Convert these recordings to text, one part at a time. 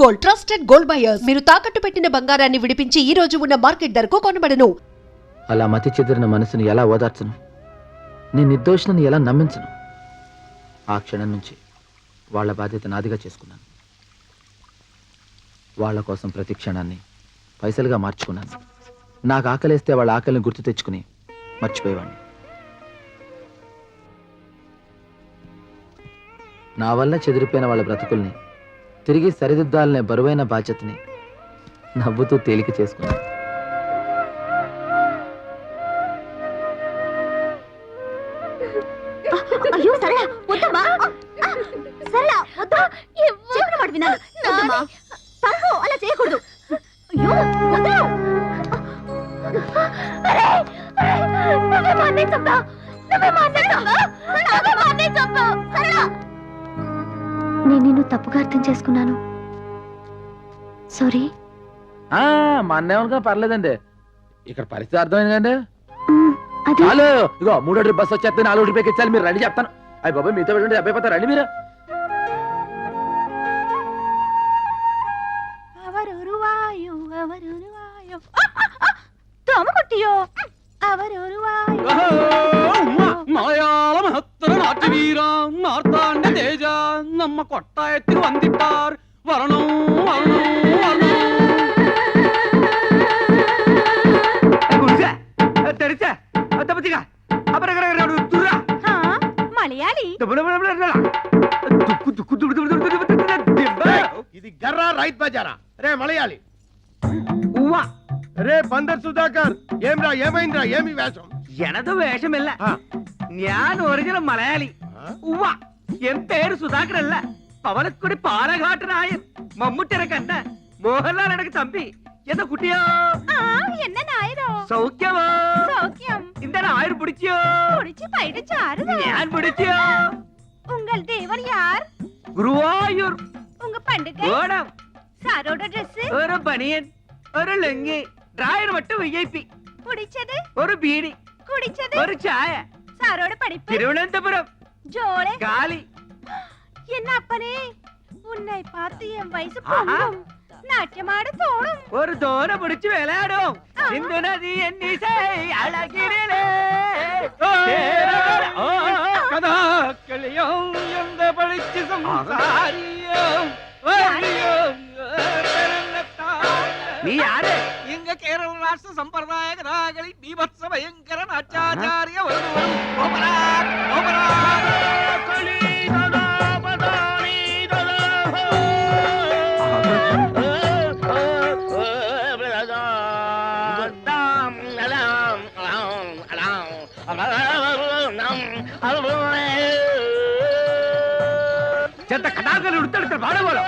Gold, trusted gold buyers. మీరు తాకట్టు పెట్టిన బంగారాన్ని విడిపించి ఈ రోజు ఉన్న మార్కెట్ ధరకు కొనబడను. అలా మతి చెదిరిన మనసుని ఎలా ఓదార్చను? నేను నిర్దోషిని ఎలా నమ్మించను? ఆ క్షణం నుంచి వాళ్ళ బాధ్యత నాదిగా చేసుకున్నాను. వాళ్ళ కోసం ప్రతి క్షణాన్ని పైసలుగా మార్చుకున్నాను. నాకు ఆకలేస్తే వాళ్ళ ఆకలిని గుర్తు తెచ్చుకుని మర్చిపోయేవాడిని. నా వల్ల చెదిరిపోయిన వాళ్ళ బ్రతుకుల్ని తిరిగి సరిదిద్దాలనే బరువైన బాధ్యతని నవ్వుతూ తేలిక చేసుకున్నాను. అయ్యో సరళ వద్దమ్మా, సరళ వద్దు, చెప్పిన మాట వినాలి. వద్దమ్మా, తప్పు, అలా చేయకూడదు. అయ్యో వద్దు. నేను నిన్ను తప్పుగా అర్థం చేసుకున్నాను. సారీ. మా అన్నేమనుకో పర్లేదండి. ఇక్కడ పరిస్థితి అర్థమైందండి. అది హలో, ఇగో 3 బస్సు వచ్చేస్తే 4 రూపాయకి ఇచ్చాలి. మీరు రెడీ చెప్తాను. అయ్యి బాబా మీతో పెట్టండి, అబ్బాయి పోతారు. రండి మీరు. മലയാള മഹത്തര നാട്യവീര മാർത്താണ്ഡ തേജ നമ്മ കൊട്ടായത്തിൽ വന്നിട്ടാർ വരണോ വരണോ మలయాళీ ఇది గర్రా రైత్ బజారా. రే మలయాళి, రే బందర్ సుధాకర్, ఏమ్రా ఏమైందిరా? ఏమి వేషం? എനത് വേഷമല്ല, ഞാൻ ഒറിജിനൽ മലയാളി. ഉവ്വ, എൻ പേര് സുധാകർ അല്ല. പവനക്കുടി പാലഘാട്ടനായൻ മമ്മൂട്ടിനെ കണ്ട മോഹൻലാൽ എനക്ക് തമ്പി. എന്താ കുട്ടിയോ? என்ன நாயரோ? സൗഖ്യമോ? சௌக்கியம். இந்த நாயர் பிடிச்சிയോ? புடிச்சு பைடு சாருதா. ഞാൻ പിടിച്ചിയോ? உங்கள் தேவர் யார்? ഗുരുവായൂർ. உங்க பண்டிகை? ഓണം. சாரோட Dress? ഒരു ബനിയൻ, ഒരു ലുങ്കി, ഡ്രയർ മട്ടും വിഐപി. புடிச்சது? ഒരു ബീഡി, குடிச்சது? ഒരു ചായ. சாரோட படிப்பு? തിരുവനന്തപുരം. ஜோளே. കാലി. என்ன அப்பனே, உன்னை பார்த்து என் வயசு பொங்கும். நாட்டியமாட தோணும். ഒരു തോര പിടിച്ച് വിളയാടും. സിന്ധു നദി എന്നീസേ അഴകിരിലേ കഥാക്കളിയും എന്ത് പഠിച്ച് സംസാരിയും. നീ ആര്? എങ്ക കേരള രാഷ്ട്ര സമ്പ്രദായ കഥാകളി ബീഭത്സ ഭയങ്കര നാട്യാചാര്യ ചെത്ത കഥാകളി ഉടുത്തെടുത്ത പാടുപോലെ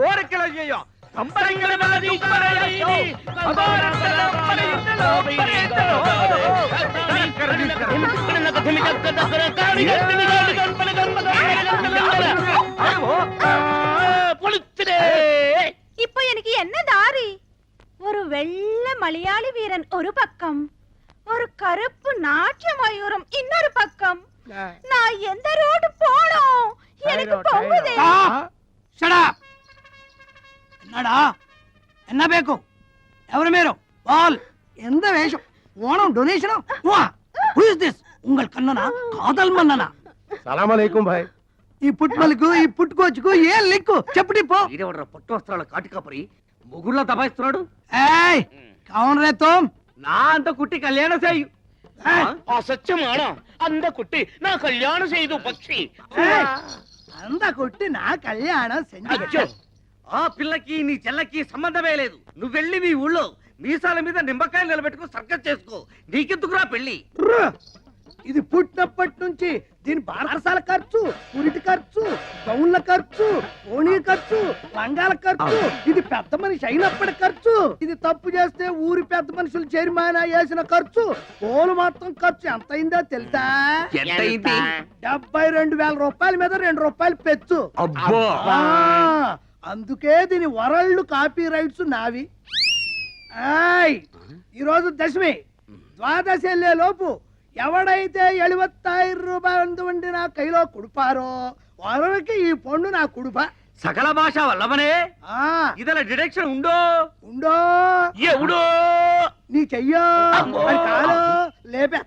ഓരക്കിള ചെയ്യോ അമ്പരങ്ങളെ இப்போ எனக்கு என்ன தாரி? ஒரு வெள்ளை மலையாளி வீரன் ஒரு பக்கம், ஒரு கருப்பு நாட்டிய மயூரம் இன்னொரு பக்கம். நான் எந்த ரோடு போனோம்? எனக்கு பொங்குதே. என்னடா என்ன ಬೇಕು? ఎవరు మీరు? బాల్ ఎంత వేషం? Onam donation? Who is this? ఉంగల్ కన్ననా కాదల్ మన్ననా? సలాం అలైకుం భాయ్. ఈ పుట్మలకు ఈ పుట్టుకోచుకు ఏ లిక్కు చెప్పడి పో. ఈడెవడ్రా పట్టు వస్త్రాల కాటికాపరి ముగుళ్ళ దబాయిస్తున్నాడు. ఏయ్ కౌన్ రే తుమ్? నా అంత కుట్టి కళ్యాణ చేయు. అసత్యమానా? అంద కుట్టి నా కళ్యాణ చేయదు పక్షి. అంద కుట్టి నా కళ్యాణం సెంజు. ఆ పిల్లకి నీ చెల్లకి సంబంధమే లేదు. నువ్వు వెళ్ళి మీ ఊళ్ళో మీసాల మీద నిమ్మకాయలు నిలబెట్టుకో సర్కస్ చేసుకో. నీకెందుకురా పెళ్లి? ఇది పుట్టినప్పటి నుంచి దీని బారసాల ఖర్చు, పురిటి ఖర్చు, గౌన్ల ఖర్చు, ఓణీ ఖర్చు, లంగాల ఖర్చు, ఇది పెద్ద మనిషి అయినప్పటి ఖర్చు. ఇది తప్పు చేస్తే ఊరి పెద్ద మనుషులు చైర్మన్ వేసిన ఖర్చు. పోలు మొత్తం ఖర్చు ఎంత అయిందో తెలుసా? 72,000 రూపాయల మీద 2 రూపాయలు పెచ్చు. అందుకే దీని వరల్డ్ కాపీ రైట్స్ నావి. ఈ రోజు దశమి, ద్వాదశి వెళ్ళే లోపు ఎవడైతే 75,000 రూపాయలు వండిన కైలో కుడిపారో పొరవకి ఈ పండు నా కుడుప సకల భాష వల్లవనే ఆ ఇదల డిడక్షన్ ఉండో ఉండో ఎవడో నీ చెయ్యో అమ్మో. మరి కాలు లేపే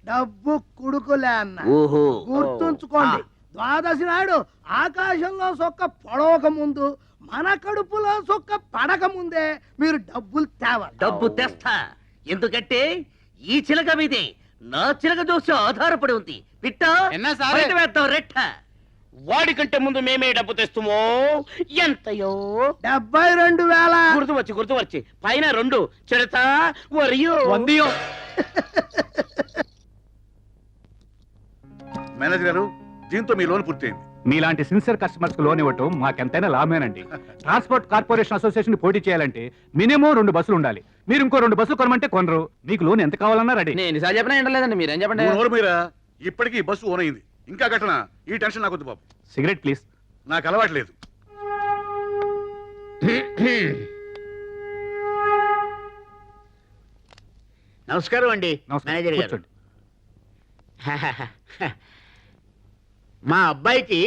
డబ్బు కుడుకులే అన్న ఓహో గుర్తుంచుకోండి ద్వాదశి నాడు ఆకాశంలో సొక్క పొడవక ముందు మన కడుపులో సొక్క పడక ముందే మీరు డబ్బులు తేవాలి డబ్బు తెస్తా ఎందుకంటే ఈ చిలక మీదే నా చిలక దోష ఆధారపడి ఉంది పిట్ట ఎన్నా సారే? బయట వేద్దాం రెట్ట వాడికంటే ముందు మేమే డబ్బు తెస్తుమో ఎంతయో 72,000 గుర్తు వచ్చి పైన 2 చెడతా వరియో వందియో. మేనేజర్ గారు దీంతో మీ లోన్ పూర్తయింది. మీలాంటి సిన్సియర్ కస్టమర్స్ కు లోన్ ఇవ్వటం మాకెంతైనా లాభమేనండి. ట్రాన్స్పోర్ట్ కార్పొరేషన్ అసోసియేషన్ పోటీ చేయాలంటే మినిమం 2 బస్సులు ఉండాలి. మీరు ఇంకో 2 బస్సులు కొనమంటే కొనరు. మీకు లోన్ ఎంత కావాలన్నా రెడీ. నేను ఎన్నిసార్లు చెప్పినా ఏంటలేదండి, మీరేం చెప్పండి. నువ్వు నోరు మీరా ఇప్పటికీ ఈ బస్సు ఓన్ అయింది. ఇంకా కట్టన ఈ టెన్షన్ నాకు వద్దు బాబు. Cigarette please. నాకు అలవాట్లేదు. నమస్కారం అండి నమస్కారం. మేనేజర్ గారు. కూర్చోండి. మా అబ్బాయికి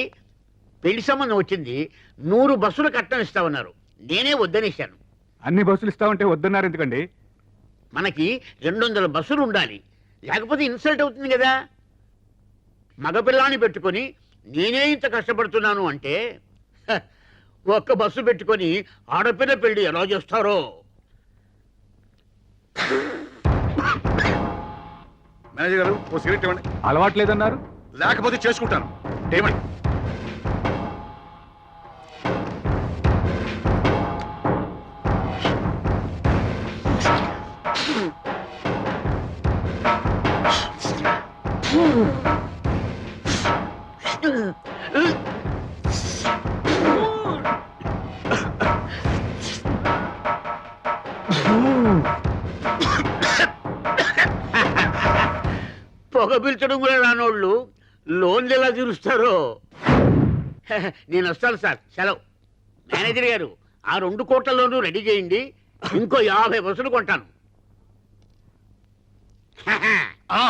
పెళ్లి సంబంధం వచ్చింది. 100 బస్సులు కట్టడం ఇస్తామన్నారు. నేనే వద్దనేశాను. అన్ని బస్సులు ఇస్తామంటే వద్దన్నారు ఎందుకండి? మనకి 200 బస్సులు ఉండాలి, లేకపోతే ఇన్సల్ట్ అవుతుంది కదా. మగపిల్లాన్ని పెట్టుకొని నేనే ఇంత కష్టపడుతున్నాను అంటే ఒక్క బస్సు పెట్టుకొని ఆడపిల్ల పెళ్లి ఎలా చేస్తారో. మేనేజర్ గారు ఓ సిగరెట్ ఇవ్వండి. అలవాట్లేదన్నారు. లేకపోతే చేసుకుంటాను. ఏమండి? పొగ పిల్చడం కూడా రానోళ్ళు లోన్లు ఎలా తీరుస్తారో. నేను వస్తాను సార్, సెలవు. మేనేజర్ గారు ఆ 2 కోట్ల లోను రెడీ చేయండి. ఇంకో 50 బస్సులు కొంటాను. ఆ,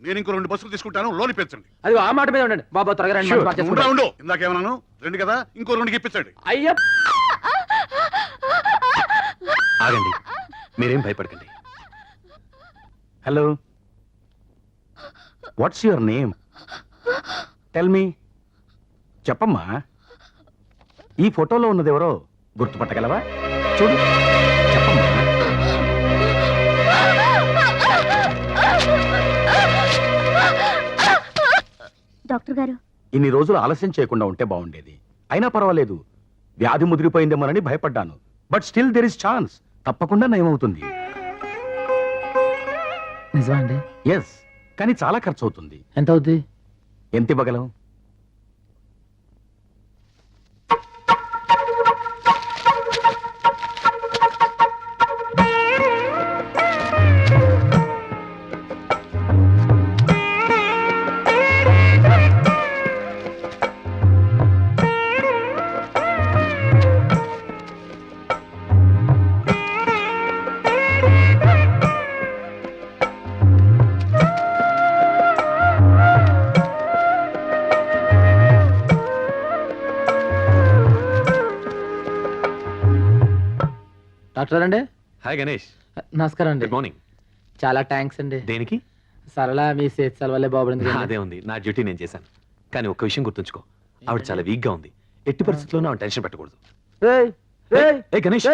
నేను ఇంకో 2 బస్సులు తీసుకుంటాను. లోన్ ఇప్పించండి. అది ఆ మాట మీద ఉండండి బాబా, త్వరగా రండి, మంచి మాట ఉండు చేసుకుందాం. ఉండు. ఇందాకేమన్నాను? 2 కదా, ఇంకో 2కి ఇప్పించండి. అయ్యో ఆగండి, మీరేం భయపడకండి. Hello, what's your name? Tell me. చెప్పమ్మా. ఈ ఫోటోలో ఉన్నది ఎవరో గుర్తుపట్టగలవా? చూడు, చెప్పమ్మా. డాక్టర్ గారు, ఇన్ని రోజులు ఆలస్యం చేయకుండా ఉంటే బాగుండేది. అయినా పర్వాలేదు, వ్యాధి ముదిరిపోయిందేమోనని భయపడ్డాను. But still there is chance. తప్పకుండా నయమవుతుంది. నిజమా అండి? ఎస్, కానీ చాలా ఖర్చు అవుతుంది. ఎంత అవుద్ది? ఎంత ఇవ్వగలవు? డాక్టర్ అండి? హాయ్ గణేష్. నమస్కారం అండి. Good morning. చాలా థ్యాంక్స్ అండి. దేనికి? సరళ మీ సేత్ వల్లే బాబడింది. అదే ఉంది, నా డ్యూటీ నేను చేశాను. కానీ ఒక్క విషయం గుర్తుంచుకో, ఆవిడ చాలా వీక్ గా ఉంది. ఎట్టి పరిస్థితుల్లోనూ ఆవిడ టెన్షన్ పెట్టకూడదు. ఏ గణేష్,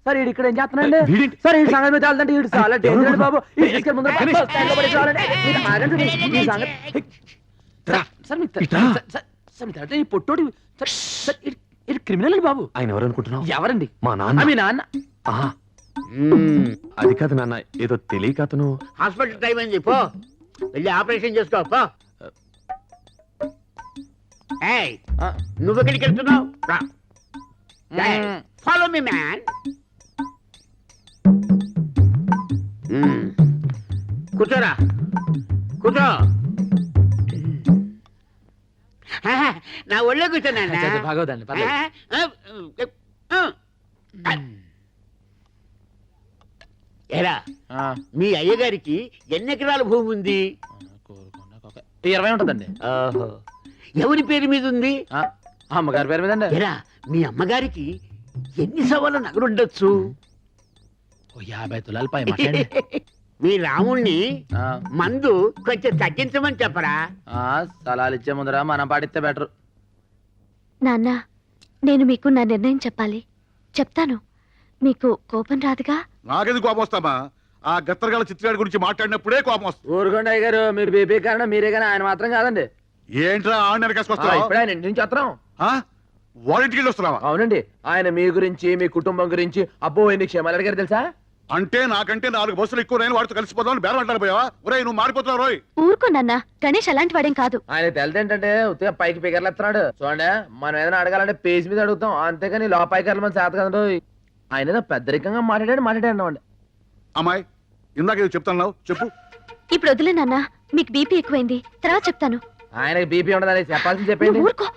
సార్ ఈడు ఇక్కడ ఏం చేస్తున్నాండి? వీడేంటి? సార్ ఈ సంగతి మీద చాలంటే ఈడు చాలా డేంజర్ అండి బాబు. ఈడు తీసుకెళ్ళి ముందర గణేష్. బస్ స్టాండ్లో పడేసి రావాలండి. మీరు ఆగండి, ఈ సంగతి. సార్ మీకు సార్ మీకు ఈ పొట్టోడి సార్ ఇది క్రిమినల్ అండి బాబు. ఆయన ఎవరు అనుకుంటున్నావు? ఎవరండి? మా నాన్న. మీ నాన్న. ఆహా, అది కాదు నాన్న, ఏదో తెలియక అతను. హాస్పిటల్ టైం అయింది, పో వెళ్ళి ఆపరేషన్ చేసుకో పో. ఏయ్, నువ్వు ఎక్కడికి వెళ్తున్నావు? రా. Follow me man. కూర్చోరా, కూర్చో. నా ఒళ్ళో కూర్చోనా? భాగవదండి పర్లేదు. ఏరా, మీ అయ్యగారికి ఎన్ని ఎకరాల భూమి ఉంది? 20 ఉంటుందండి. ఓహో. ఎవరి పేరు మీద ఉంది? ఆ, అమ్మగారి పేరు మీదండి. ఎరా మీ అమ్మగారికి ఎన్ని సవాళ్ళ నగలుండొచ్చు? ఓ 50 తులాలు పై మాట్లాడి. మీ రాముణ్ణి మందు కొంచెం తగ్గించమని చెప్పరా? స్థలాలు ఇచ్చే ముందర మనం పాటిస్తే బెటర్. నాన్న, నేను మీకు నా నిర్ణయం చెప్పాలి. చెప్తాను, మీకు కోపం రాదుగా? నాకెందుకు కోపం వస్తామా? ఆ గత్తరగాల చిత్రాడి గురించి మాట్లాడినప్పుడే కోపం వస్తుంది. ఊరుకోండి అయ్య గారు, మీరు బీపీ కారణం మీరే కానీ ఆయన మాత్రం కాదండి. ఏంట్రా ఆడిన ఇప్పుడే ఆయన ఇంటి నుంచి వస్తున్నాం. వారింటికి వెళ్ళి వస్తున్నావా? అవునండి, ఆయన మీ గురించి మీ కుటుంబం గురించి అబ్బో ఎన్ని క్షేమాలు అడిగారు తెలుసా? అంటే నాకంటే 4 బస్సులు ఎక్కువ నేను వాడితో కలిసిపోతాను బేరం అంటారు పోయావా? ఒరేయ్ నువ్వు మారిపోతున్నావు రోయ్. ఊరుకో నాన్న, గణేష్ అలాంటి వాడేం కాదు. ఆయన తెలుసు ఏంటంటే ఉత్తిగా పైకి పికర్లు ఎత్తున్నాడు. చూడండి, మనం ఏదైనా అడగాలంటే పేజ్ మీద అడుగుతాం, అంతేగాని లోపాయికర్లు మన చేత కదా. ఆయన ఏదో పెద్దరికంగా మాట్లాడాడు. అమ్మాయి ఇందాక ఏదో చెప్తాను, చెప్పు. ఇప్పుడు వదిలే నాన్న, మీకు బీపీ ఎక్కువైంది, తర్వాత చెప్తాను. ఆయనకి బీపీ ఉండదని చెప్పాల్సింది చెప్పండి. నువ్వు ఊరుకో,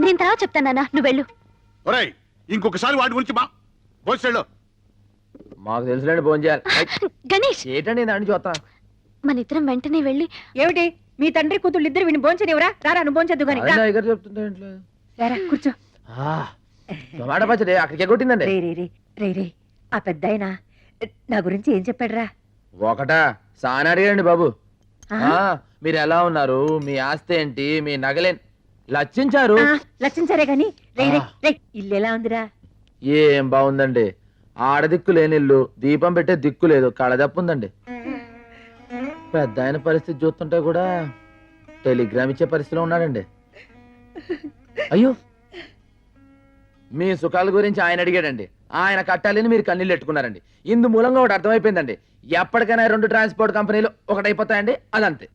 నేను తర్వాత చెప్తాను నాన్న, నువ్వు వెళ్ళు. ఒరేయ్ ఇంకొకసారి వాటి గురించి భోజనం మాకు తెలుసులేండి, ఫోన్ చేయాలి. గణేష్, ఏంటండి దాన్ని చూస్తా. మన ఇద్దరం వెంటనే వెళ్ళి. ఏమిటి మీ తండ్రి కూతుళ్ళు ఇద్దరు విని భోంచనివరా? రారా నువ్వు భోంచద్దు గాని. అదే అయ్యగారు చెప్తుంటే ఇంట్లో. రారా కూర్చో. టమాటా పచ్చడి అక్కడికే కొట్టిందండి. రే ఆ పెద్దాయన నా గురించి ఏం చెప్పాడురా? ఒకటా సాని అడిగాడండి బాబు. మీరు ఎలా ఉన్నారు, మీ ఆస్తి ఏంటి, మీ నగలేం లచ్చించారు. లక్షించారే గాని రే ఇల్లు ఎలా ఉందిరా? ఏం బాగుందండి, ఆడదిక్కు లేని ఇల్లు, దీపం పెట్టే దిక్కు లేదు, కళదప్పుందండి. పెద్ద ఆయన పరిస్థితి చూస్తుంటే కూడా టెలిగ్రామ్ ఇచ్చే పరిస్థితిలో ఉన్నాడండి. అయ్యో, మీ సుఖాల గురించి ఆయన అడిగాడండి, ఆయన కట్టాలని మీరు కన్నీళ్ళు పెట్టుకున్నారండి. ఇందు మూలంగా ఒకటి అర్థమైపోయిందండి, ఎప్పటికైనా 2 ట్రాన్స్పోర్ట్ కంపెనీలు ఒకటైపోతాయండి, అదంతే.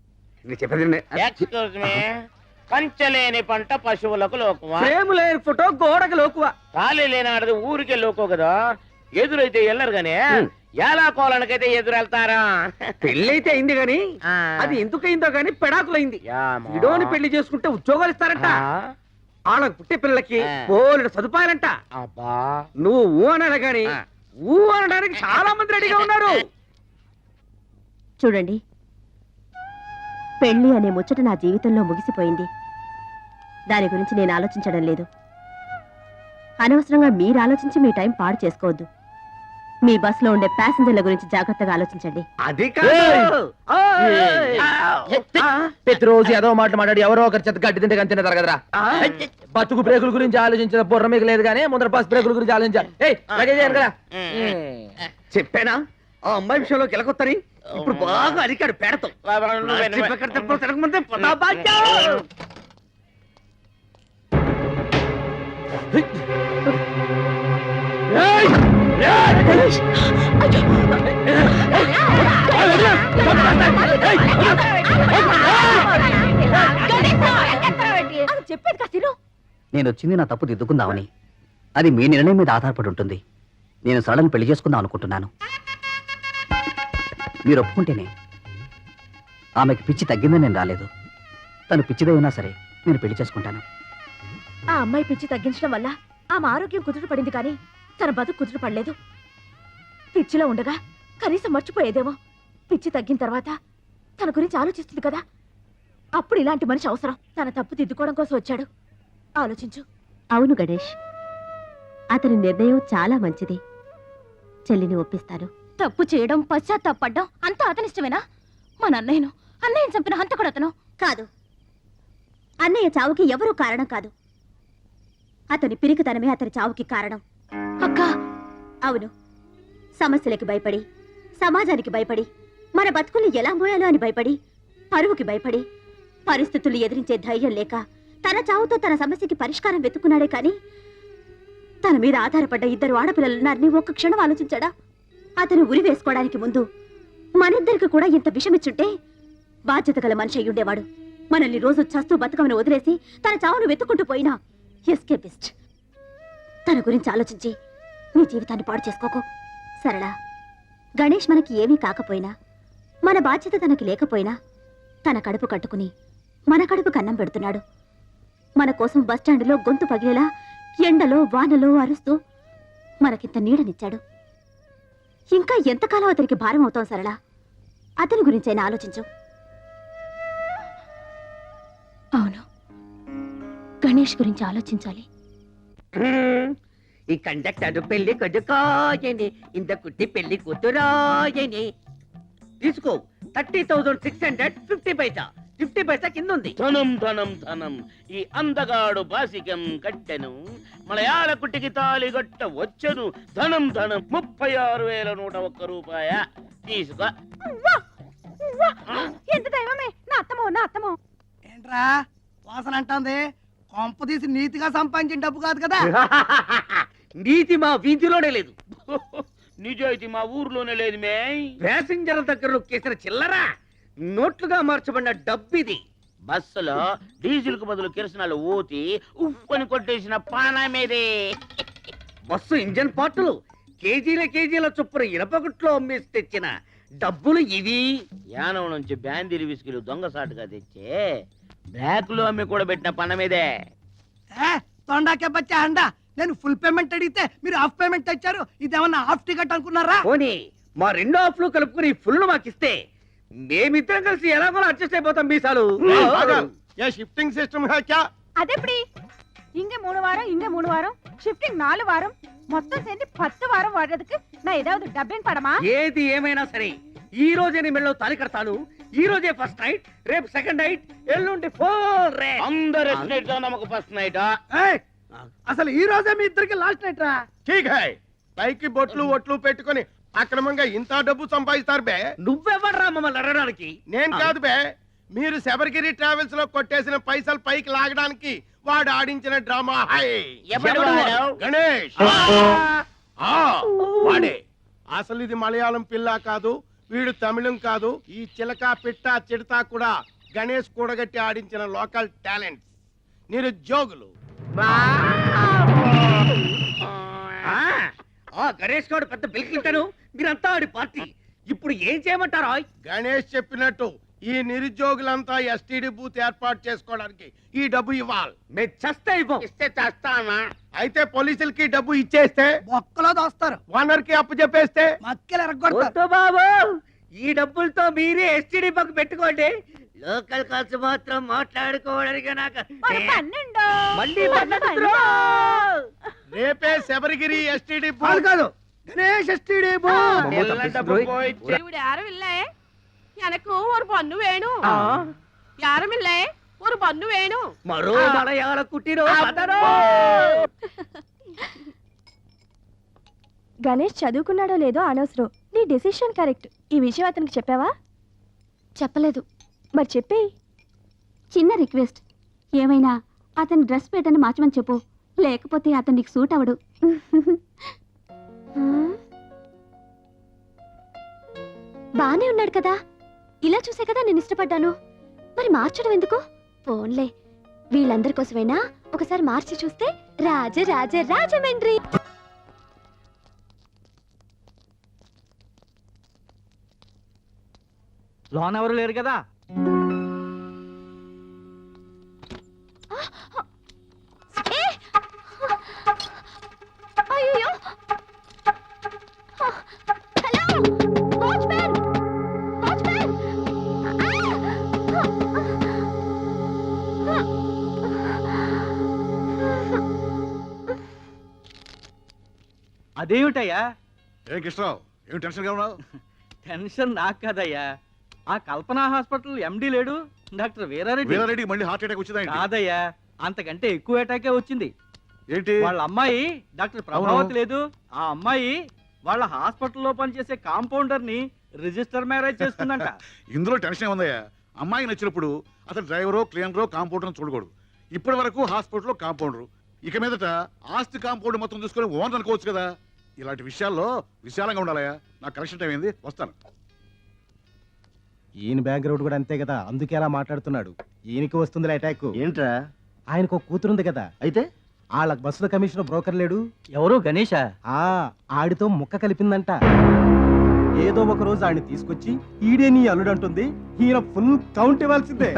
పంచలేని పంట పశువులకు లోకువా, ప్రేమ లేని ఫోటో గోడకు లోకువా, ఖాళీ లేని ఆడది ఊరికే లోకో కదా. ఎదురైతే వెళ్ళరు గానీ ఎలా కోలనకైతే ఎదురెళ్తారా? పెళ్ళైతే అయింది గాని అది ఎందుకయిందో గాని పెడాకులైంది. విడోని పెళ్లి చేసుకుంటే ఉద్యోగాలు ఇస్తారంట, వాళ్ళకు పుట్టే పిల్లలకి బోలెడు సదుపాయాలంట. అబ్బా, నువ్వు ఊ అనాలి గాని ఊ అనడానికి చాలా మంది రెడీగా ఉన్నారు. చూడండి, పెళ్లి అనే ముచ్చట నా జీవితంలో ముగిసిపోయింది. దాని గురించి నేను ఆలోచించడం లేదు. అనవసరంగా మీరు ఆలోచించి మీ టైం పాడు చేసుకోవద్దు. మీ బస్సులో ఉండే ప్యాసింజర్ల గురించి జాగ్రత్తగా ఆలోచించండి. అది కాదు. ప్రతిరోజు ఏదో మాట మాట్లాడి ఎవరో ఒకరి చేత గడ్డి తింటే కానీ తింటారు కదరా. బతుకు బ్రేకుల గురించి ఆలోచించిన బుర్ర మీకు లేదు కానీ ముందర బస్ బ్రేకుల గురించి ఆలోచించాలి కదా. చెప్పానా ఆ అమ్మాయి విషయంలో కెలకొత్తని? ఇప్పుడు బాగా అరికాడు పేడతో. తిరగమంటే చెప్పేది కాసిరు. నేను వచ్చింది నా తప్పు దిద్దుకుందామని. అది మీ నిర్ణయం మీద ఆధారపడి ఉంటుంది. నేను సరళని పెళ్లి చేసుకుందాం అనుకుంటున్నాను. మీరు ఒప్పుకుంటేనే. ఆమెకి పిచ్చి తగ్గిందని నేను రాలేదు. తను పిచ్చిదే ఉన్నా సరే నేను పెళ్లి చేసుకుంటాను. ఆ అమ్మాయి పిచ్చి తగ్గించడం వల్ల ఆమె ఆరోగ్యం కుదుట పడింది కానీ తన బతుకు కుదుట పడలేదు. పిచ్చిలో ఉండగా కనీసం మర్చిపోయేదేమో. పిచ్చి తగ్గిన తర్వాత తన గురించి ఆలోచిస్తుంది కదా, అప్పుడు ఇలాంటి మనిషి అవసరం. తన తప్పు దిద్దుకోవడం కోసం వచ్చాడు. ఆలోచించు. అవును గణేష్, అతని నిర్ణయం చాలా మంచిది. చెల్లిని ఒప్పిస్తాను. తప్పు చేయడం, పశ్చాత్తాపడ్డం అంతా అతనిష్టమేనా? మన అన్నయ్యను చంపిన హంతకుడు అతను కాదు. అన్నయ్య చావుకి ఎవరూ కారణం కాదు. అతని పిరికితనమే అతని చావుకి కారణం. అక్కా, అవును. సమస్యలకి భయపడి, సమాజానికి భయపడి, మన బతుకుల్ని ఎలా మోయాలో అని భయపడి, పరువుకి భయపడి, పరిస్థితులు ఎదిరించే ధైర్యం లేక తన చావుతో తన సమస్యకి పరిష్కారం వెతుక్కున్నాడే కానీ తన మీద ఆధారపడ్డ 2 ఆడపిల్లలున్నారని ఒక్క క్షణం ఆలోచించాడా? అతను ఉరి వేసుకోవడానికి ముందు మనిద్దరికి కూడా ఇంత విషమిచ్చుంటే బాధ్యత గల మనిషి అయ్యుండేవాడు. మనల్ని రోజు చస్తూ బతుకమని వదిలేసి తన చావును వెతుక్కుంటూ పోయినా ఎస్కేపిస్ట్. తన గురించి ఆలోచించి నీ జీవితాన్ని పాడు చేసుకోకు. సరళ, గణేష్ మనకి ఏమీ కాకపోయినా, మన బాధ్యత తనకి లేకపోయినా తన కడుపు కట్టుకుని మన కడుపు కన్నం పెడుతున్నాడు. మన కోసం బస్టాండ్లో గొంతు పగిలేలా ఎండలో వానలో అరుస్తూ మనకింత నీడనిచ్చాడు. ఇంకా ఎంతకాలం అతనికి భారం అవుతాం సరళ? అతని గురించైనా ఆలోచించు. అవును, గణేష్ గురించి ఆలోచించాలి. ఈ కండక్టర్ పెళ్లి కొడుకోయని ఇంత కుట్టి పెళ్లి కూతురాయని తీసుకో 30,650 పైసా 50 పైసా కింద ఉంది. ధనం ధనం ధనం ఈ అందగాడు బాసికం కట్టెను మలయాళ కుట్టికి తాళి గట్ట వచ్చను ధనం ధనం 36,101 రూపాయ తీసుకో. ఉవ్వా! ఉవ్వా! ఎంత దైవమే, నా అత్తమో ఏంట్రా వాసన అంటుంది? కొంప తీసి నీతిగా సంపాదించిన డబ్బు కాదు కదా. నీతి మా వీధిలోనే లేదు, నిజాయితీ మా ఊర్లోనే లేదు మే. ప్యాసింజర్ దగ్గర నొక్కేసిన చిల్లరా నోట్లుగా మార్చబడిన డబ్బిది. బస్సులో డీజిల్ కు బదులు కిరసనాలు ఊతి ఉప్పని కొట్టేసిన పానమేదే. బస్సు ఇంజన్ పార్టులు కేజీల చొప్పున ఇనపగుట్లో అమ్మేసి తెచ్చిన డబ్బులు ఇవి. యానం నుంచి బ్యాందీలు విసుకులు దొంగసాటుగా తెచ్చే బ్లాక్ లో అమ్మి కూడా పెట్టిన పనమేదే. తొండాకే బచ్చా అండా, నేను ఫుల్ పేమెంట్ అడిగితే మీరు హాఫ్ పేమెంట్ తెచ్చారు. ఇదేమన్నా హాఫ్ టికెట్ అనుకున్నారా? పోనీ మా రెండో ఆఫ్లు కలుపుకుని ఫుల్ మాకిస్తే మేమిద్దరం కలిసి ఎలాగో అడ్జస్ట్ అయిపోతాం. మీసాలు షిఫ్టింగ్ సిస్టమ్ అదెప్పుడు இங்க 3 வாரம் இங்க 3 வாரம் ஷிஃப்டிங் 4 வாரம் మొత్తం சேர்ந்து 10 వారం వాడేందుకు నా ఏதாவது డబ్బింగ్ పడమా? ఏది ఏమైనా సరే ఈ రోజే నీ మెళ్ళలో తాళి కడతాను. ఈ రోజే ఫస్ట్ నైట్, రేపు సెకండ్ నైట్, ఎల్లుండి ఫోర్. అందరు ఎస్టేట్ లో నమ్మకు ఫస్ట్ నైట్. అసలు ఈ రోజే మీ ఇద్దరికి లాస్ట్ నైట్ రా. ఠీక్ హై, పైకి బొట్లు ఒట్లు పెట్టుకొని అక్రమంగా ఇంత డబ్బు సంపాదిస్తారు బే. నువ్వెవడ్రా మమ్మల్ని అడగడానికి? నేను కాదు బే, మీరు శబరిగిరి ట్రావెల్స్ లో కొట్టేసిన పైసలు పైకి లాగడానికి వాడు ఆడించిన డ్రామా. హై ఎవడు వాడు? గణేష్. వాడే. అసలు ఇది మలయాళం పిల్ల కాదు, వీడు తమిళం కాదు. ఈ చిలక పిట్ట చిడతా కూడా గణేష్ కూడగట్టి ఆడించిన లోకల్ టాలెంట్స్, నిరుద్యోగులు. గణేష్ గౌడ్ పెద్ద బిల్కింటాను, మీరంతా ఆడి పార్టీ. ఇప్పుడు ఏం చేయమంటారా? గణేష్ చెప్పినట్టు ఈ నిరుద్యోగులంతా ఎస్టీడీ బూత్ ఏర్పాటు చేసుకోవడానికి ఈ డబ్బు ఇవ్వాలి. మేము చస్తే ఇవ్వం. ఇస్తే చేస్తానా? అయితే పోలీసులకి డబ్బు ఇచ్చేస్తే, బొక్కలో దోస్తారు, ఓనర్ కి అప్పు చెప్పేస్తే మక్కలు ఎరగొడతారు. వద్దు బాబు, ఈ డబ్బులతో మీరే ఎస్టీడీ పక్క పెట్టుకోండి. లోకల్ ఖర్చు మాత్రం మాట్లాడుకోవడానికి నాకు 12 మళ్ళీ 12. రేపే శబరిగిరి ఎస్టీడీ కాదు బూత్. కాదు, గణేష్ ఎస్టీడీ బూత్. తెల్ల డబ్బు పోయిచ్చే. ഇവിടെ யாரும் இல்ல, எனக்கு ஒரு பொண்ணு வேணும். யாரும் இல்ல, ஒரு பொண்ணு வேணும். మరో మలయాళ కుట్టిరో గణేష్ చదువుకున్నాడో లేదో అనవసరం, నీ డెసిషన్ కరెక్ట్. ఈ విషయం అతనికి చెప్పావా? చెప్పలేదు. మరి చెప్పేయి. చిన్న రిక్వెస్ట్, ఏమైనా అతని డ్రెస్ ప్యాటర్న్ మార్చమని చెప్పు, లేకపోతే అతను నీకు సూట్ అవడు. బానే ఉన్నాడు కదా, ఇలా చూసే కదా నేను ఇష్టపడ్డాను. మరి మార్చడం ఎందుకు? ఫోన్లే, వీళ్ళందరి కోసమైనా ఒకసారి మార్చి చూస్తే రాజ రాజ రాజమండ్రి. లోన్ ఎవరు లేరు కదా? అయ్యో, హలో వాచ్మ్యాన్, వాచ్మ్యాన్. అదేమిటయ్యా ఏ కృష్ణరావు, ఏమి టెన్షన్ గా ఉన్నావు? టెన్షన్ నాకు కదయ్యా, ఆ కల్పన హాస్పిటల్ ఎండి లేడు డాక్టర్ వీరారెడ్డి. వీరారెడ్డికి మళ్ళీ హార్ట్ అటాక్ వచ్చిందా? కాదయ్యా, అంతకంటే ఎక్కువ అటాకే వచ్చింది. ఏంటి? వాళ్ళ అమ్మాయి డాక్టర్ ప్రభావతి లేదు, ఆ అమ్మాయి వాళ్ళ హాస్పిటల్లో పనిచేసే కాంపౌండర్ ని రిజిస్టర్ మ్యారేజ్ చేసుకుందంట. ఇందులో టెన్షన్ ఉందయ్యా. అమ్మాయి నచ్చినప్పుడు అతను డ్రైవరో క్లీనరో కాంపౌండర్ చూడకూడదు. ఇప్పటి వరకు హాస్పిటల్లో కాంపౌండర్, ఇక మీదట ఆస్తి కాంపౌండ్ మొత్తం చూసుకొని ఓనర్ అనుకోవచ్చు కదా. ఇలాంటి విషయాల్లో విశాలంగా ఉండాలయ్యా. నాకు కరెక్షన్ టైం అయింది, వస్తాను. ఈయన బ్యాక్గ్రౌండ్ కూడా అంతే కదా, అందుకే అలా మాట్లాడుతున్నాడు. ఈయనకి వస్తుంది అటాక్. ఏంట్రా? ఆయనకు ఒక కూతురుంది కదా, అయితే వాళ్ళ బస్సుల కమిషనర్ బ్రోకర్ లేడు, ఎవరు గణేషా? ఆడితో ముక్క కలిపిందంట. ఏదో ఒక రోజు ఆయన తీసుకొచ్చి ఈడే నీ అల్లుడు అంటుంది. ఈయన ఫుల్ కౌంట్ ఇవ్వాల్సిందే.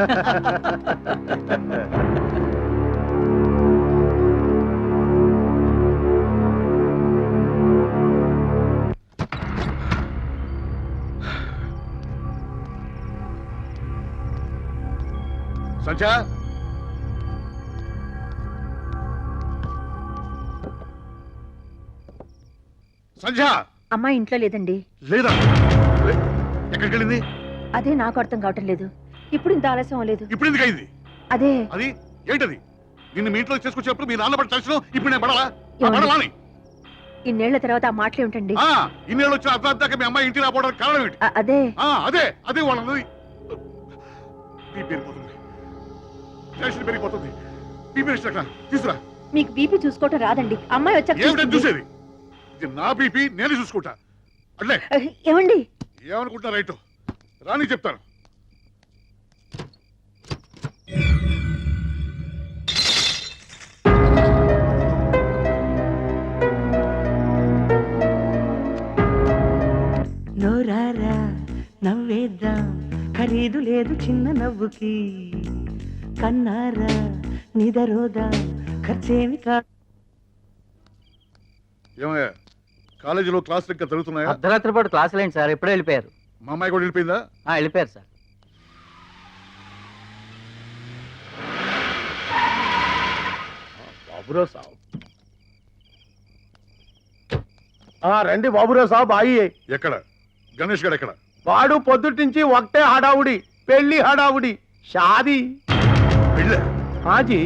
సంచా సంధ్య అమ్మాయి ఇంట్లో లేదండి. లేదా ఎక్కడికి వెళ్ళింది? అదే నాకు అర్థం కావటం లేదు. ఇప్పుడు ఇంత ఆలస్యం లేదు. ఇప్పుడు ఎందుకు అయింది? అదే అది ఏంటది? నిన్ను మీ ఇంట్లో చేసుకొచ్చేప్పుడు మీ నాన్న పడి టెన్షన్, ఇప్పుడు నేను పడాలా? ఏమండి? పడాలని ఇన్నేళ్ల తర్వాత ఆ మాటలు ఏమిటండి? ఇన్నేళ్ళు వచ్చిన అర్థాక మీ అమ్మాయి ఇంటికి రాపోవడానికి కారణం ఏంటి? అదే అదే అదే వాళ్ళది పెరిగిపోతుంది, టెన్షన్ పెరిగిపోతుంది. బీపీ అక్కడ తీసుకురా. మీకు బీపీ చూసుకోవటం రాదండి. అమ్మాయి వచ్చాక ఏమిటని చూసేది? ఇది నా బీపీ, నేనే చూసుకుంటా. అట్లే ఏమండి? ఏమనుకుంటా రైట్ రాని చెప్తాను. నోరారా నవ్వేద్దాం, ఖరీదు లేదు చిన్న నవ్వుకి. కన్నారా నిదరోదా, ఖర్చేమి కాదు. ఏమయ్యా కాలేజీలో క్లాసులు ఇంకా జరుగుతున్నాయా? అర్ధరాత్రి పాటు క్లాసులు ఏంటి సార్? ఎప్పుడో వెళ్ళిపోయారు. మా అమ్మాయి కూడా వెళ్ళిపోయిందా? వెళ్ళిపోయారు సార్. బాబురావు సాబ్. రండి బాబురావు సాబ్. అయ్యి ఎక్కడ గణేష్ గారు ఎక్కడ? వాడు పొద్దుటి నుంచి ఒకటే హడావుడి, పెళ్లి హడావుడి, షాది. హాజీ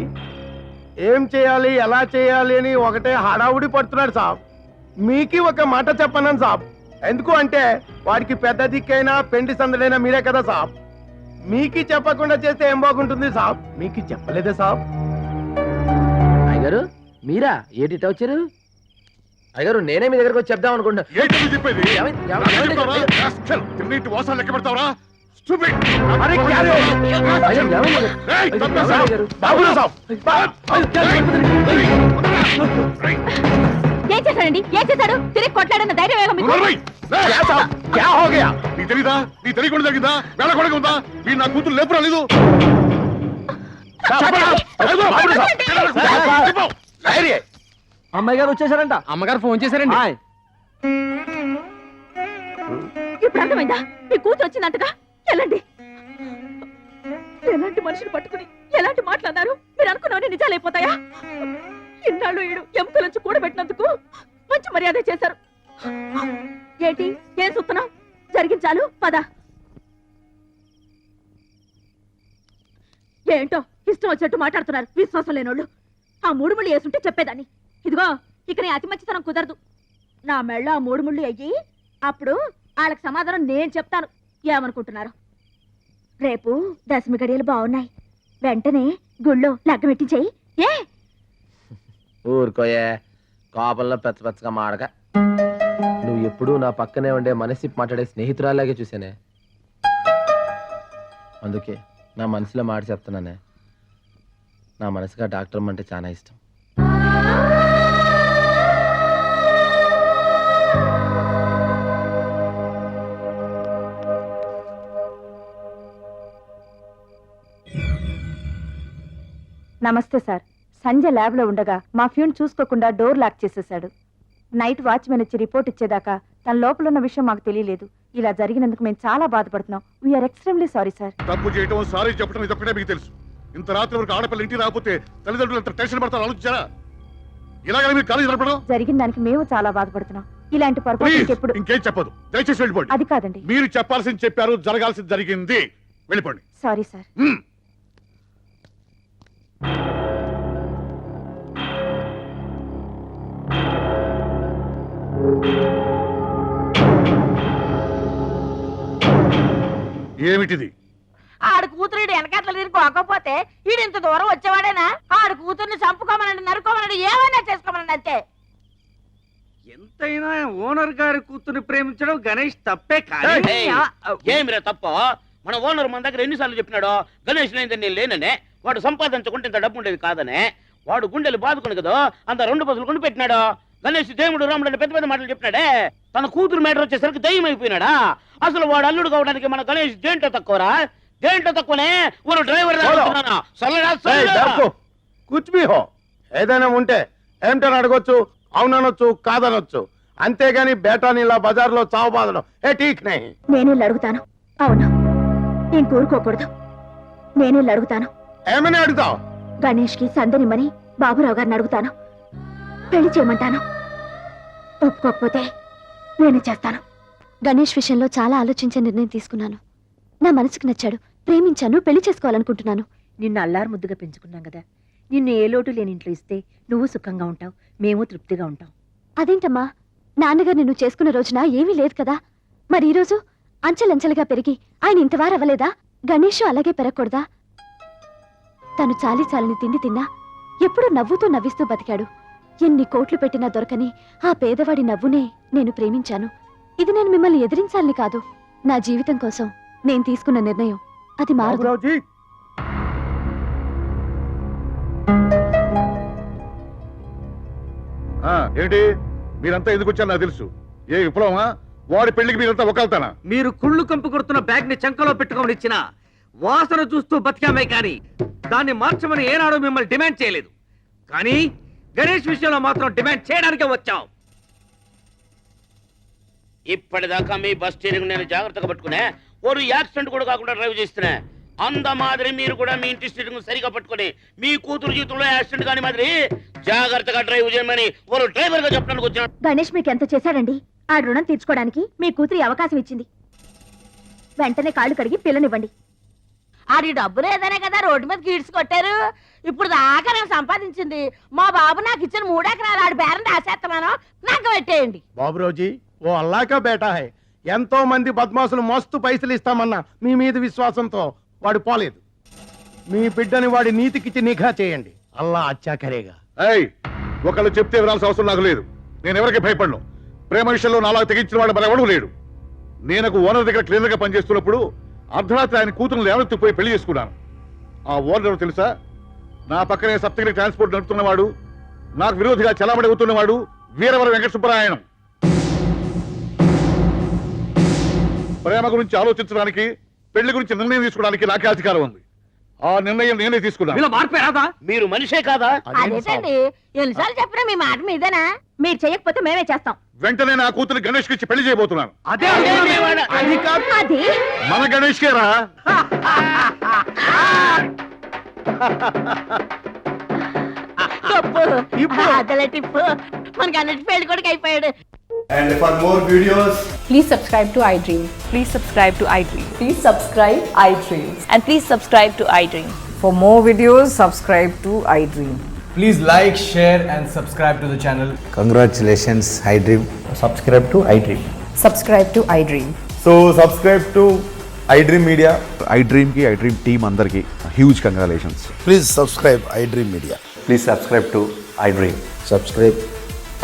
ఏం చేయాలి, ఎలా చేయాలి అని ఒకటే హడావుడి పడుతున్నాడు సాబ్. మీకి ఒక మాట చెప్పన్నాను సాబ్. ఎందుకు అంటే వాడికి పెద్ద దిక్కైనా పెండి సందడైనా మీరే కదా సాబ్. మీకి చెప్పకుండా చేస్తే ఏం బాగుంటుంది సాబ్? మీకి చెప్పలేదే సాబ్. అయ్యగారు మీరా ఏటి ఇట్టా వచ్చారు? అయ్యగారు నేనే మీ దగ్గరకు వచ్చి చెప్దాం అనుకుంటున్నా. ఏంటి చెప్పేది? తిన్నింటి వాసాలు లెక్క పెడతావరా? ఏం చేశాడండి? ఏం చేశాడు? తిరిగి కొట్లాడన్న ధైర్యం ఏమో మీకు? నీ తెలీదా? నీ తెలియకుండా జరిగిందా? వెళ్ళకూడదు ఉందా? వీడు నా కూతురు లేపు రాలేదు. అమ్మాయి గారు వచ్చేసారంట. అమ్మగారు ఫోన్ చేశారండి. ఇప్పుడు అర్థమైందా? మీ కూతురు వచ్చిందంటగా. వెళ్ళండి. ఎలాంటి మనిషిని పట్టుకుని ఎలాంటి మాట్లాడారు? మీరు అనుకున్నవన్నీ నిజాలైపోతాయా? ఇన్నాళ్ళు ఈడు ఎముకల నుంచి కూడబెట్టినందుకు మంచి మర్యాద చేశారు. ఏంటి ఏం చూస్తున్నావు? జరిగించాలు పద. ఏంటో ఇష్టం వచ్చినట్టు మాట్లాడుతున్నారు విశ్వాసం లేనోళ్ళు. ఆ 3 ముళ్ళు వేసుంటే చెప్పేదాన్ని. ఇదిగో ఇక నీ అతి మంచితనం కుదరదు. నా మెళ్ళ ఆ 3 ముళ్ళు అయ్యి అప్పుడు వాళ్ళకి సమాధానం నేను చెప్తాను. ఏమనుకుంటున్నారు? రేపు దశమి గడియలు బాగున్నాయి. వెంటనే గుళ్ళో లగ్గ పెట్టించేయి. ఏ ఊరుకోయే కోపంలో పెచ్చగా మాడక. నువ్వు ఎప్పుడూ నా పక్కనే ఉండే మనసి మాట్లాడే స్నేహితురాలాగే చూసానే. అందుకే నా మనసులో మాట చెప్తున్నానే. నా మనసుగా డాక్టర్ అంటే చాలా ఇష్టం. నమస్తే సార్. సంజయ్ ల్యాబ్ లో ఉండగా మా ఫ్యూన్ చూసుకోకుండా డోర్ లాక్ చేసేశాడు. నైట్ వాచ్మెన్ వచ్చి రిపోర్ట్ ఇచ్చేదాకా తన లోపల ఉన్న విషయం మాకు తెలియలేదు. ఇలా జరిగినందుకు మేము చాలా బాధపడుతున్నాం. We are extremely sorry sir. తప్పు చేయటం సారీ చెప్పడం ఇదొక్కటే మీకు తెలుసు. ఇంత రాత్రి వరకు ఆడపిల్ల ఇంటికి రాకపోతే తల్లిదండ్రులు ఎంత టెన్షన్ పడతారు ఆలోచించారా? ఇలాగ మీరు కాలేజీ నడపడం? జరిగిన దానికి మేము చాలా బాధపడుతున్నాం. ఇలాంటి పొరపాటు ఎప్పుడు. ఇంకేం చెప్పదు, దయచేసి వెళ్ళిపోండి. అది కాదండి. మీరు చెప్పాల్సింది చెప్పారు, జరగాల్సింది జరిగింది. వెళ్ళిపోండి. Sorry sir. ఏమిటిది? ఆడు కూతురు వెనకాతల తిరిగి పోకపోతే ఈడు ఇంత దూరం వచ్చేవాడేనా? ఆడు కూతుర్ని చంపుకోమనండి, నరుకోమనండి, ఏమైనా చేసుకోమనండి అంతే. ఎంతైనా ఓనర్ గారి కూతుర్ని ప్రేమించడం గణేష్ తప్పే కాదు. ఏమిరా తప్ప? మన ఓనర్ మన దగ్గర ఎన్నిసార్లు చెప్పినాడో గణేష్ నేను లేననే, వాడు సంపాదించుకుంటే ఇంత డబ్బు ఉండేది కాదనే. వాడు గుండెలు బాదుకుని కదా అంత 2 బస్సులు కొని పెట్టినాడు. గణేష్ దేవుడు రాముడు అంటే పెద్ద పెద్ద మాటలు చెప్పినాడే. తన కూతురు మేటర్ వచ్చేసరికి దయ్యం అయిపోయినాడా? అసలు వాడు అల్లుడు కావడానికి మన గణేష్ దేంట్లో తక్కువరా? దేంట్లో తక్కువనే? ఒక డ్రైవర్ కూర్చుమీహో ఏదైనా ఉంటే ఏమిటని అడగొచ్చు, అవుననొచ్చు, కాదనొచ్చు. అంతేగాని బేటాని ఇలా బజార్లో చావు బాధడం నేనే అడుగుతాను. అవును, నేను కోరుకోకూడదు. నేనే అడుగుతాను. ఏమని అడుగుతావు? గణేష్ కి సందనిమ్మని బాబురావు గారిని అడుగుతాను. పెళ్లి చేయమంటాను. ఒప్పుకోకపోతే నేనే చేస్తాను. గణేష్ విషయంలో చాలా ఆలోచించే నిర్ణయం తీసుకున్నాను. నా మనసుకు నచ్చాడు, ప్రేమించాను, పెళ్లి చేసుకోవాలనుకుంటున్నాను. నిన్ను అల్లారు ముద్దుగా పెంచుకున్నాం కదా, నిన్ను ఏ లోటు లేని ఇంట్లో ఇస్తే నువ్వు సుఖంగా ఉంటావు, మేము తృప్తిగా ఉంటాం. అదేంటమ్మా, నాన్నగారు నిన్ను చేసుకున్న రోజున ఏమీ లేదు కదా. మరి ఈ రోజు అంచెలంచెలుగా పెరిగి ఆయన ఇంతవారు అవ్వలేదా? గణేష్ అలాగే పెరగకూడదా? తను చాలి చాలని తిండి తిన్నా ఎప్పుడూ నవ్వుతూ నవ్విస్తూ బతికాడు. ఎన్ని కోట్లు పెట్టినా దొరకని ఆ పేదవాడి నవ్వునే నేను ప్రేమించాను. ఇది నేను మిమ్మల్ని ఎదిరించాలని కాదు, నా జీవితం కోసం నేను తీసుకున్న నిర్ణయం. అది మారదు. బాబురావుజీ, ఏంటి మీరంతా ఎందుకు వచ్చారు నాకు తెలుసు. ఏ విప్లవమా? వాడి పెళ్లికి మీరంతా ఒకళ్తానా? మీరు కుళ్ళు కంపు కొడుతున్న బ్యాగ్ ని చంకలో పెట్టుకోమని ఇచ్చిన వాసన చూస్తూ బతికామే కానీ దాన్ని మార్చమని ఏనాడు మిమ్మల్ని డిమాండ్ చేయలేదు. కానీ గణేష్ విషయంలో మాత్రం డిమాండ్ చేయడానికే వచ్చాం. ఇప్పటిదాకా మీ బస్ స్టీరింగ్ నేను జాగ్రత్తగా పట్టుకునే, ఓరు యాక్సిడెంట్ కూడా కాకుండా డ్రైవ్ చేస్తున్నా. అంద మాదిరి మీరు కూడా మీ ఇంటి స్టీరింగ్ సరిగా పట్టుకుని మీ కూతురు జీవితంలో యాక్సిడెంట్ కాని మాదిరి జాగ్రత్తగా డ్రైవ్ చేయమని ఓరు డ్రైవర్ గా చెప్పడానికి వచ్చాను. గణేష్ మీకు ఎంత చేశాడండి? ఆ రుణం తీర్చుకోవడానికి మీ కూతురి అవకాశం ఇచ్చింది. వెంటనే కాళ్ళు కడిగి పిల్లనివ్వండి. ఆడి డబ్బులు ఏదైనా కదా రోడ్డు మీద గీడ్స్ కొట్టారు. ఇప్పుడు దాకా నేను సంపాదించింది మా బాబు నాకు ఇచ్చిన 3 ఎకరాలు ఆడి బేరం రాసేస్తున్నాను, నాకు పెట్టేయండి. బాబురావుజీ, ఓ అల్లాకా బేటా హై. ఎంతో మంది బద్మాసులు మస్తు పైసలు ఇస్తామన్నా మీ మీద విశ్వాసంతో వాడు పోలేదు. మీ బిడ్డని వాడి నీతికిచ్చి నిఘా చేయండి. అల్లా అచ్చా కరేగా. ఒకళ్ళు చెప్తే వినాల్సిన అవసరం నాకు లేదు. నేను ఎవరికి భయపడను. ప్రేమ విషయంలో నాలాగా తెగించిన వాడు మరెవడూ లేడు. నేను ఓనర్ దగ్గర క్లీనర్ గా పనిచేస్తున్నప్పుడు అర్ధరాత్రి ఆయన కూతురు లేవనెత్తిపోయి పెళ్లి చేసుకున్నాను. ఆ ఓనర్ తెలుసా? నా పక్కనే సప్తగిరి ట్రాన్స్పోర్ట్ నడుపుతున్నవాడు, నాకు విరోధిగా చలామణి అవుతున్నవాడు వీరవర వెంకట సుబ్బరాయణం. ప్రేమ గురించి ఆలోచించడానికి, పెళ్లి గురించి నిర్ణయం తీసుకోవడానికి నాకే అధికారం ఉంది. ఆ నిర్ణయం నేనే తీసుకున్నాను. మార్పే రాదా? మీరు మనిషే కాదా? అదేంటండి, ఎన్నిసార్లు చెప్పినా మీ మాట మీదేనా? మీరు చేయకపోతే మేమే చేస్తాం. వెంటనే నా కూతురు గణేష్ కి ఇచ్చి పెళ్లి చేయబోతున్నాను. అదే అది కాదు, అది మన గణేష్ కేరా. అదలే టిప్పు, మనకి అన్నిటి పెళ్లి కొడుకు అయిపోయాడు. And for more videos, Please subscribe to iDream. Please subscribe to iDream. Please subscribe iDream. And please subscribe to iDream. For more videos, subscribe to iDream. please like, share and subscribe to the channel. Congratulations, iDream. Subscribe to iDream. Subscribe to iDream. So subscribe to iDream Media. iDream ki iDream team andarki huge congratulations. Please subscribe iDream Media. Please subscribe to iDream. Subscribe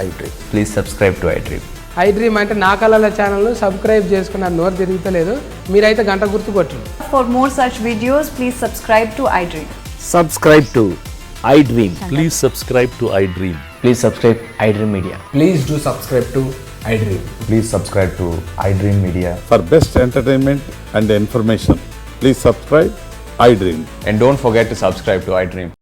iDream. Please subscribe to iDream. iDream అంటే నా కళల ఛానల్ను subscribe చేసుకున్న నోరు తిరుగుతలేదు. మీరైతే గంట గుర్తు కొట్టండి. For more such videos, please subscribe to iDream. Subscribe to iDream. Please subscribe to iDream. Please subscribe iDream Media. Please do subscribe to iDream. Please subscribe to iDream Media. For best entertainment and information, please subscribe iDream. And don't forget to subscribe to iDream.